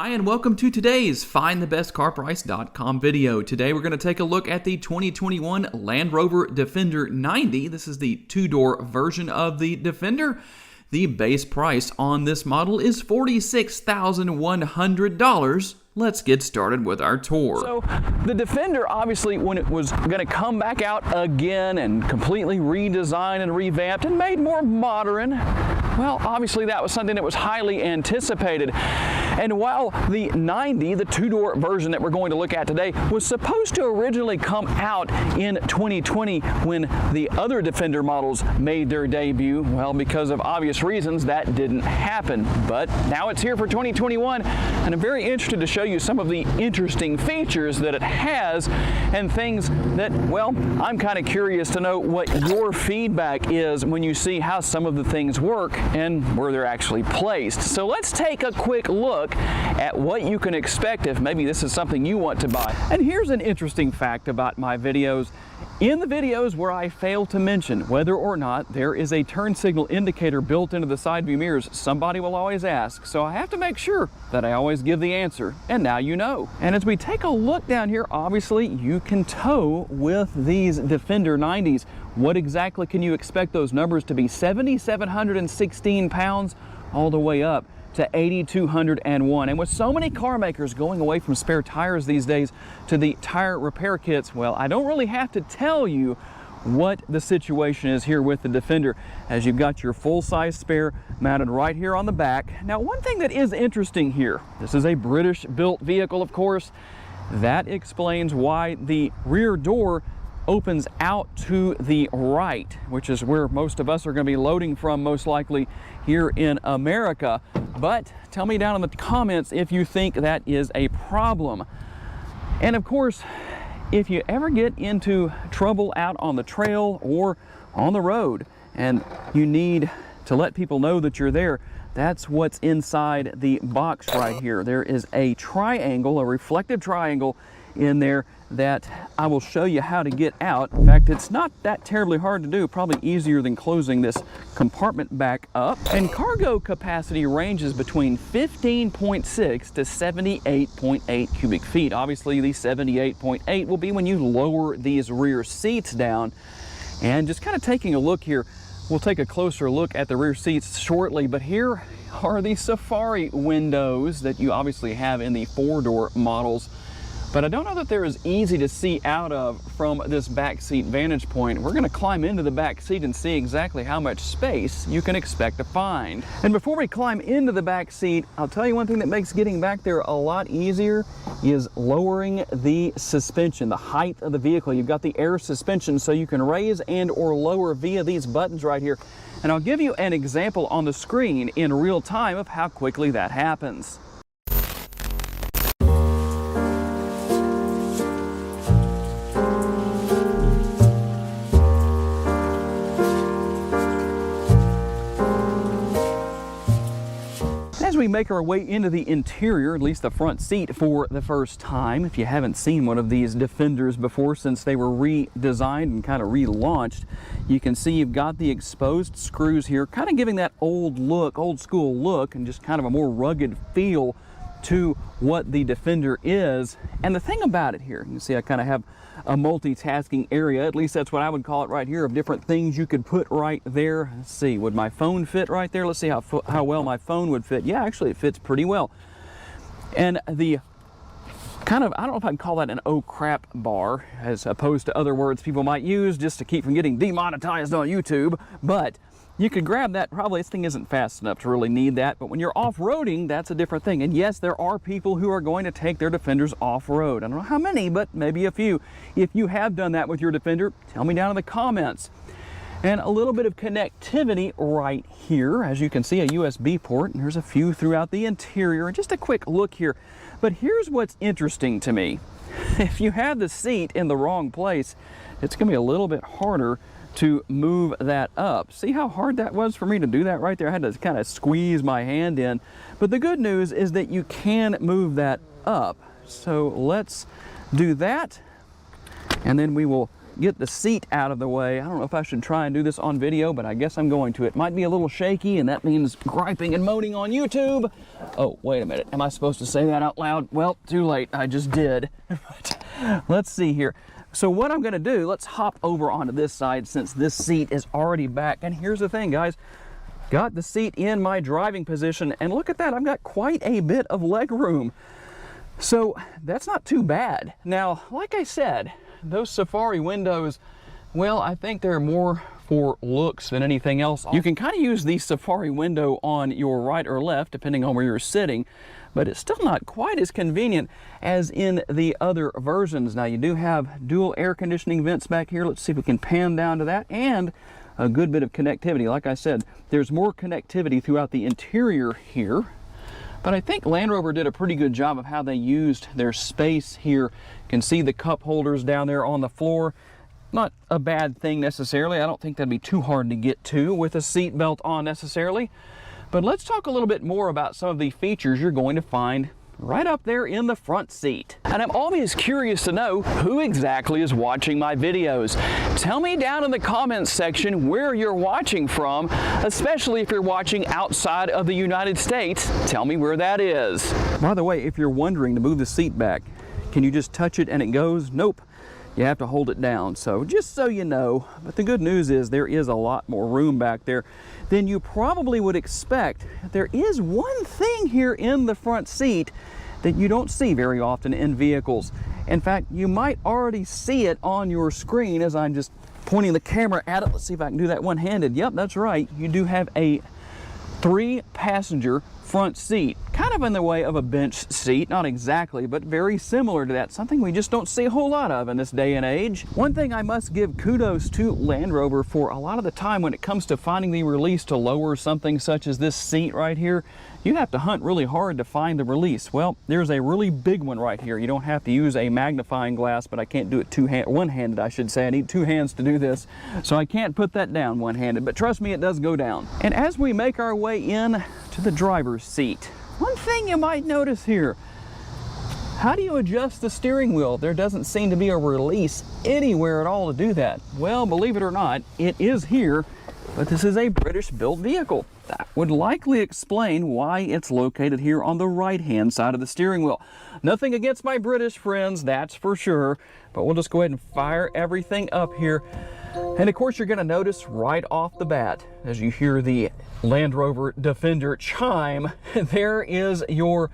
Hi and welcome to today's FindTheBestCarPrice.com video. Today we're going to take a look at the 2021 Land Rover Defender 90. This is the two-door version of the Defender. The base price on this model is $46,100. Let's get started with our tour. So the Defender, obviously, when it was going to come back out again and completely redesigned and revamped and made more modern, well, obviously that was something that was highly anticipated. And while the 90, the two-door version that we're going to look at today, was supposed to originally come out in 2020 when the other Defender models made their debut, well, because of obvious reasons, that didn't happen. But now it's here for 2021, and I'm very interested to show you some of the interesting features that it has and things that, well, I'm kind of curious to know what your feedback is when you see how some of the things work and where they're actually placed. So let's take a quick look at what you can expect if maybe this is something you want to buy. And here's an interesting fact about my videos. In the videos where I fail to mention whether or not there is a turn signal indicator built into the side view mirrors, somebody will always ask. So I have to make sure that I always give the answer. And now you know. And as we take a look down here, obviously you can tow with these Defender 90s. What exactly can you expect those numbers to be? 7,716 pounds all the way up to 8,201. And with so many car makers going away from spare tires these days to the tire repair kits, well, I don't really have to tell you what the situation is here with the Defender, as you've got your full-size spare mounted right here on the back. Now, one thing that is interesting here, this is a British-built vehicle, of course. That explains why the rear door opens out to the right, which is where most of us are going to be loading from, most likely here in America. But tell me down in the comments if you think that is a problem. And of course, if you ever get into trouble out on the trail or on the road and you need to let people know that you're there, that's what's inside the box right here. There is a triangle, a reflective triangle in there that I will show you how to get out. In fact, it's not that terribly hard to do, probably easier than closing this compartment back up. And cargo capacity ranges between 15.6 to 78.8 cubic feet. Obviously, the 78.8 will be when you lower these rear seats down. And just kind of taking a look here, we'll take a closer look at the rear seats shortly, but here are the Safari windows that you obviously have in the four-door models. But I don't know that they're as easy to see out of from this back seat vantage point. We're going to climb into the back seat and see exactly how much space you can expect to find. And before we climb into the back seat, I'll tell you one thing that makes getting back there a lot easier is lowering the suspension, the height of the vehicle. You've got the air suspension, so you can raise and or lower via these buttons right here. And I'll give you an example on the screen in real time of how quickly that happens. As we make our way into the interior, at least the front seat for the first time, if you haven't seen one of these Defenders before since they were redesigned and kind of relaunched, you can see you've got the exposed screws here, kind of giving that old look, old school look, and just kind of a more rugged feel to what the Defender is. And the thing about it here, you can see I kind of have a multitasking area, at least that's what I would call it right here, of different things you could put right there. Let's see, would my phone fit right there? Let's see how well my phone would fit. Yeah, actually it fits pretty well. And the kind of, I don't know if I'd call that an oh crap bar, as opposed to other words people might use just to keep from getting demonetized on YouTube, but you could grab that. Probably this thing isn't fast enough to really need that, but when you're off-roading, that's a different thing. And yes, there are people who are going to take their Defenders off-road. I don't know how many, but maybe a few. If you have done that with your Defender, tell me down in the comments. And a little bit of connectivity right here. As you can see, a USB port, and there's a few throughout the interior. And just a quick look here. But here's what's interesting to me. If you have the seat in the wrong place, it's going to be a little bit harder to move that up. See how hard that was for me to do that right there? I had to kind of squeeze my hand in. But the good news is that you can move that up. So let's do that. And then we will get the seat out of the way. I don't know if I should try and do this on video, but I guess I'm going to. It might be a little shaky, and that means griping and moaning on YouTube. Oh, wait a minute. Am I supposed to say that out loud? Well, too late. I just did. Let's see here. So what I'm going to do, let's hop over onto this side since this seat is already back. And here's the thing, guys. Got the seat in my driving position, and look at that. I've got quite a bit of leg room. So that's not too bad. Now, like I said, those Safari windows, well, I think they're more for looks than anything else. You can kind of use the Safari window on your right or left, depending on where you're sitting, but it's still not quite as convenient as in the other versions. Now, you do have dual air conditioning vents back here. Let's see if we can pan down to that, and a good bit of connectivity. Like I said, there's more connectivity throughout the interior here. But I think Land Rover did a pretty good job of how they used their space here. You can see the cup holders down there on the floor. Not a bad thing necessarily. I don't think that'd be too hard to get to with a seat belt on necessarily. But let's talk a little bit more about some of the features you're going to find right up there in the front seat. And I'm always curious to know who exactly is watching my videos. Tell me down in the comments section where you're watching from, especially if you're watching outside of the United States. Tell me where that is. By the way, if you're wondering to move the seat back, can you just touch it and it goes? Nope. You have to hold it down. So just so you know, but the good news is there is a lot more room back there than you probably would expect. There is one thing here in the front seat that you don't see very often in vehicles. In fact, you might already see it on your screen as I'm just pointing the camera at it. Let's see if I can do that one-handed. Yep, that's right. You do have a 3-passenger front seat, kind of in the way of a bench seat, not exactly, but very similar to that, something we just don't see a whole lot of in this day and age. One thing I must give kudos to Land Rover for, a lot of the time when it comes to finding the release to lower something such as this seat right here, you have to hunt really hard to find the release. Well, there's a really big one right here. You don't have to use a magnifying glass, but I can't do it one-handed, I should say. I need 2 hands to do this, so I can't put that down one-handed, but trust me, it does go down. And as we make our way in to the driver's seat, one thing you might notice here, how do you adjust the steering wheel? There doesn't seem to be a release anywhere at all to do that. Well, believe it or not, it is here, but this is a British-built vehicle. That would likely explain why it's located here on the right-hand side of the steering wheel. Nothing against my British friends, that's for sure, but we'll just go ahead and fire everything up here. And of course, you're going to notice right off the bat, as you hear the Land Rover Defender chime, there is your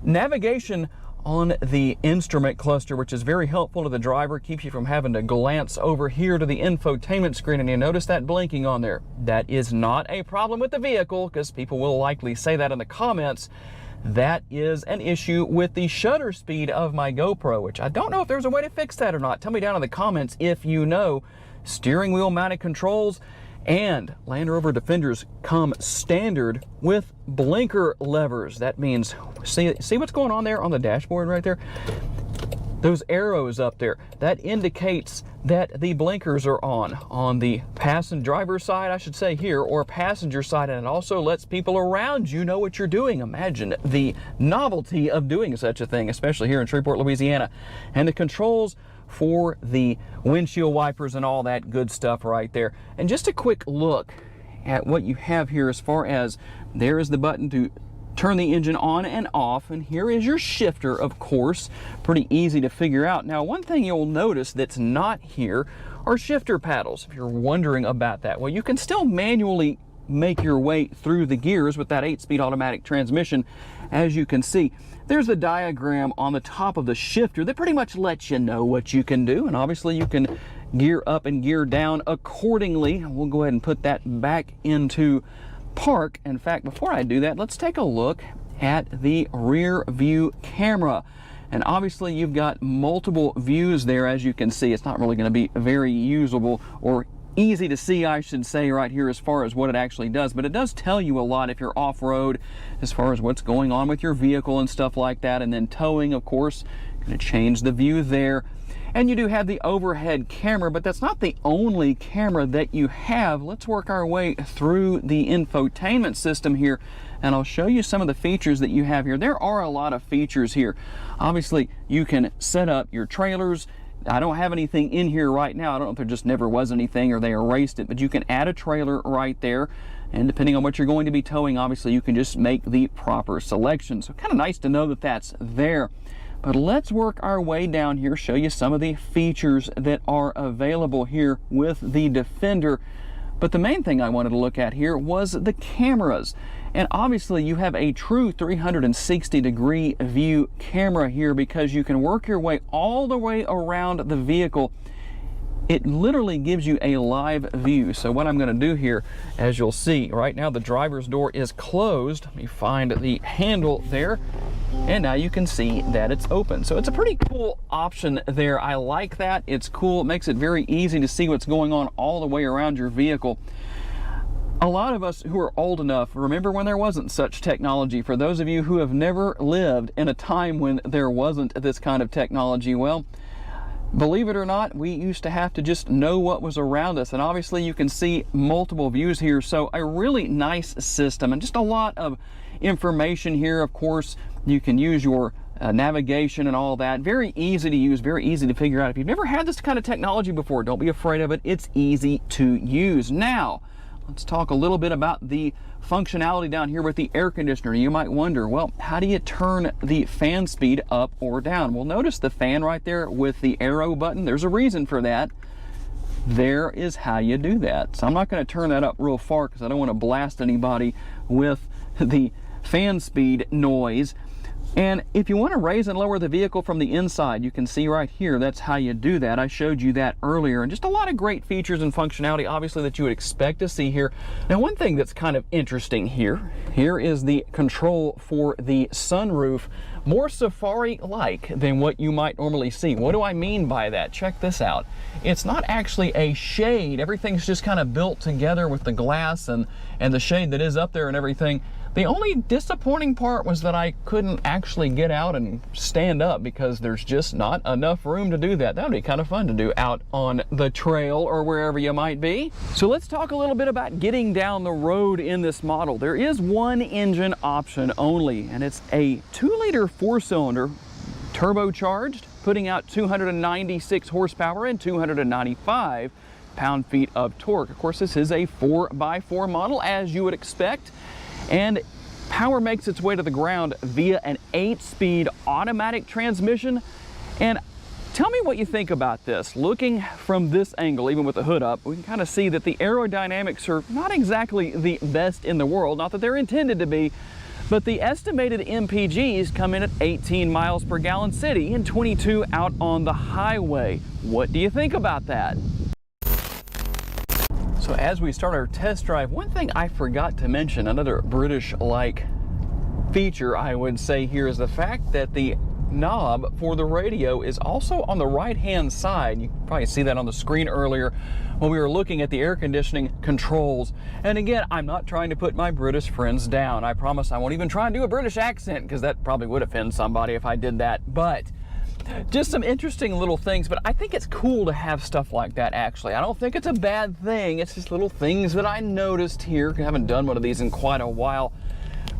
navigation on the instrument cluster, which is very helpful to the driver, keeps you from having to glance over here to the infotainment screen. And you notice that blinking on there. That is not a problem with the vehicle, because people will likely say that in the comments. That is an issue with the shutter speed of my GoPro, which I don't know if there's a way to fix that or not. Tell me down in the comments if you know. Steering wheel mounted controls and Land Rover Defenders come standard with blinker levers. That means, see what's going on there on the dashboard right there? Those arrows up there, that indicates that the blinkers are on the driver's side, I should say here, or passenger side, and it also lets people around you know what you're doing. Imagine the novelty of doing such a thing, especially here in Shreveport, Louisiana. And the controls for the windshield wipers and all that good stuff right there. And just a quick look at what you have here as far as there is the button to turn the engine on and off, and here is your shifter, of course. Pretty easy to figure out. Now, one thing you'll notice that's not here are shifter paddles, if you're wondering about that. Well, you can still manually make your way through the gears with that 8-speed automatic transmission. As you can see, there's a diagram on the top of the shifter that pretty much lets you know what you can do, and obviously you can gear up and gear down accordingly. We'll go ahead and put that back into park. In fact, before I do that, let's take a look at the rear view camera. And obviously you've got multiple views there. As you can see, it's not really going to be very usable or easy to see, I should say, right here as far as what it actually does, but it does tell you a lot if you're off-road as far as what's going on with your vehicle and stuff like that. And then towing, of course, going to change the view there. And you do have the overhead camera, but that's not the only camera that you have. Let's work our way through the infotainment system here, and I'll show you some of the features that you have here. There are a lot of features here. Obviously, you can set up your trailers, I don't have anything in here right now. I don't know if there just never was anything or they erased it, but you can add a trailer right there. And depending on what you're going to be towing, obviously you can just make the proper selection. So kind of nice to know that that's there. But let's work our way down here, show you some of the features that are available here with the Defender. But the main thing I wanted to look at here was the cameras. And obviously you have a true 360-degree view camera here because you can work your way all the way around the vehicle. It literally gives you a live view. So what I'm going to do here, as you'll see, right now the driver's door is closed. Let me find the handle there. And now you can see that it's open. So it's a pretty cool option there. I like that. It's cool. It makes it very easy to see what's going on all the way around your vehicle. A lot of us who are old enough remember when there wasn't such technology. For those of you who have never lived in a time when there wasn't this kind of technology, well, believe it or not, we used to have to just know what was around us. And obviously you can see multiple views here. So a really nice system and just a lot of information here. Of course, you can use your navigation and all that. Very easy to use, very easy to figure out. If you've never had this kind of technology before, don't be afraid of it. It's easy to use. Now, let's talk a little bit about the functionality down here with the air conditioner. You might wonder, well, how do you turn the fan speed up or down? Well, notice the fan right there with the arrow button. There's a reason for that. There is how you do that. So I'm not going to turn that up real far because I don't want to blast anybody with the fan speed noise. And if you want to raise and lower the vehicle from the inside, you can see right here, that's how you do that. I showed you that earlier, and just a lot of great features and functionality, obviously, that you would expect to see here. Now, one thing that's kind of interesting here is the control for the sunroof, more Safari-like than what you might normally see. What do I mean by that? Check this out. It's not actually a shade. Everything's just kind of built together with the glass and the shade that is up there and everything. The only disappointing part was that I couldn't actually get out and stand up because there's just not enough room to do that. That would be kind of fun to do out on the trail or wherever you might be. So let's talk a little bit about getting down the road in this model. There is one engine option only, and it's a 2-liter 4-cylinder turbocharged, putting out 296 horsepower and 295 pound-feet of torque. Of course, this is a 4x4 model, as you would expect. And power makes its way to the ground via an 8-speed automatic transmission. And tell me what you think about this. Looking from this angle, even with the hood up, we can kind of see that the aerodynamics are not exactly the best in the world. Not that they're intended to be, but the estimated MPGs come in at 18 miles per gallon city and 22 out on the highway. What do you think about that? So as we start our test drive, one thing I forgot to mention, another British-like feature I would say here, is the fact that the knob for the radio is also on the right-hand side. You can probably see that on the screen earlier when we were looking at the air conditioning controls. And again, I'm not trying to put my British friends down. I promise I won't even try and do a British accent because that probably would offend somebody if I did that. But just some interesting little things, but I think it's cool to have stuff like that, actually. I don't think it's a bad thing. It's just little things that I noticed here. I haven't done one of these in quite a while,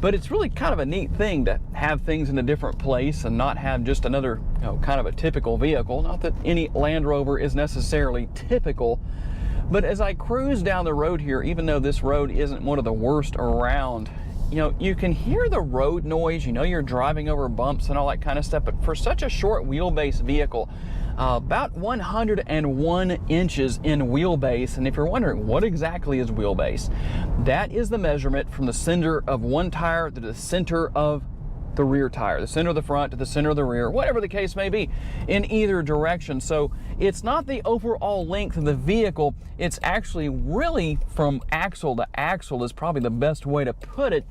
but it's really kind of a neat thing to have things in a different place and not have just another, kind of a typical vehicle. Not that any Land Rover is necessarily typical, but as I cruise down the road here, even though this road isn't one of the worst around, you can hear the road noise. You're driving over bumps and all that kind of stuff, but for such a short wheelbase vehicle, about 101 inches in wheelbase. And if you're wondering what exactly is wheelbase, that is the measurement from the center of one tire to the center of the rear tire, the center of the front to the center of the rear, whatever the case may be, in either direction. So it's not the overall length of the vehicle, it's actually really from axle to axle is probably the best way to put it.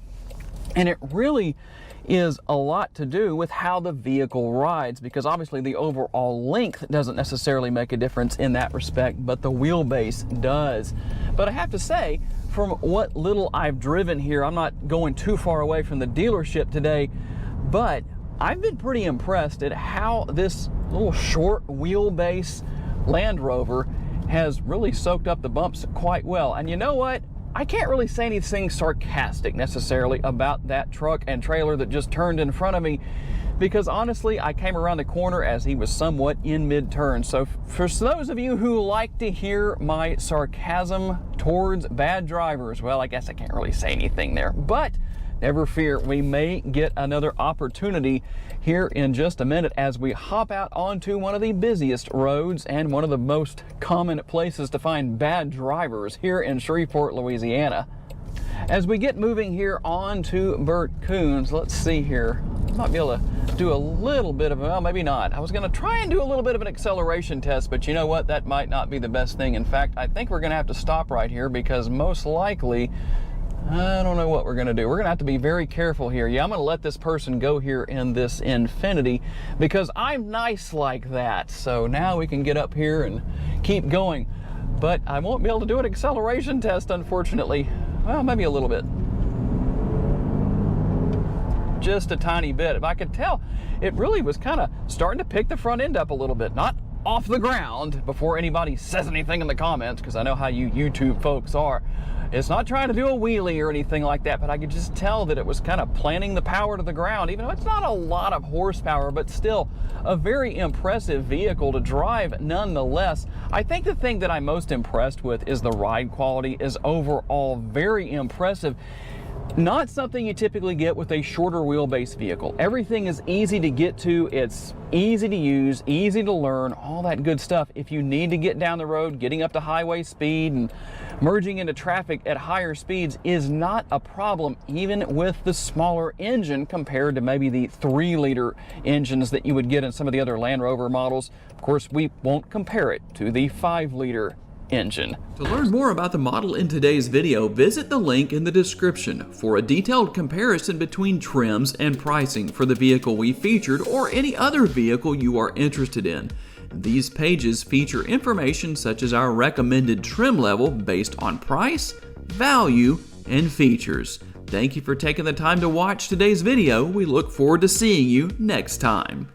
And it really is a lot to do with how the vehicle rides, because obviously the overall length doesn't necessarily make a difference in that respect, but the wheelbase does. But I have to say, from what little I've driven here, I'm not going too far away from the dealership today, but I've been pretty impressed at how this little short wheelbase Land Rover has really soaked up the bumps quite well. And you know what? I can't really say anything sarcastic necessarily about that truck and trailer that just turned in front of me, because honestly, I came around the corner as he was somewhat in mid-turn. So for those of you who like to hear my sarcasm towards bad drivers, well, I guess I can't really say anything there, but never fear, we may get another opportunity here in just a minute as we hop out onto one of the busiest roads and one of the most common places to find bad drivers here in Shreveport, Louisiana. As we get moving here on to Burt Coons, let's see here. Might be able to do a little bit of, well, maybe not. I was going to try and do a little bit of an acceleration test, but you know what? That might not be the best thing. In fact, I think we're going to have to stop right here because most likely, I don't know what we're going to do. We're going to have to be very careful here. Yeah, I'm going to let this person go here in this Infinity because I'm nice like that. So now we can get up here and keep going. But I won't be able to do an acceleration test, unfortunately. Well, maybe a little bit. Just a tiny bit. If I could tell, it really was kind of starting to pick the front end up a little bit. Not off the ground before anybody says anything in the comments, because I know how you YouTube folks are. It's not trying to do a wheelie or anything like that, but I could just tell that it was kind of planting the power to the ground, even though it's not a lot of horsepower, but still a very impressive vehicle to drive nonetheless. I think the thing that I'm most impressed with is the ride quality is overall very impressive. Not something you typically get with a shorter wheelbase vehicle. Everything is easy to get to, it's easy to use, easy to learn, all that good stuff. If you need to get down the road, getting up to highway speed and merging into traffic at higher speeds is not a problem, even with the smaller engine compared to maybe the 3-liter engines that you would get in some of the other Land Rover models. Of course, we won't compare it to the 5-liter engine. To learn more about the model in today's video, visit the link in the description for a detailed comparison between trims and pricing for the vehicle we featured or any other vehicle you are interested in. These pages feature information such as our recommended trim level based on price, value, and features. Thank you for taking the time to watch today's video. We look forward to seeing you next time.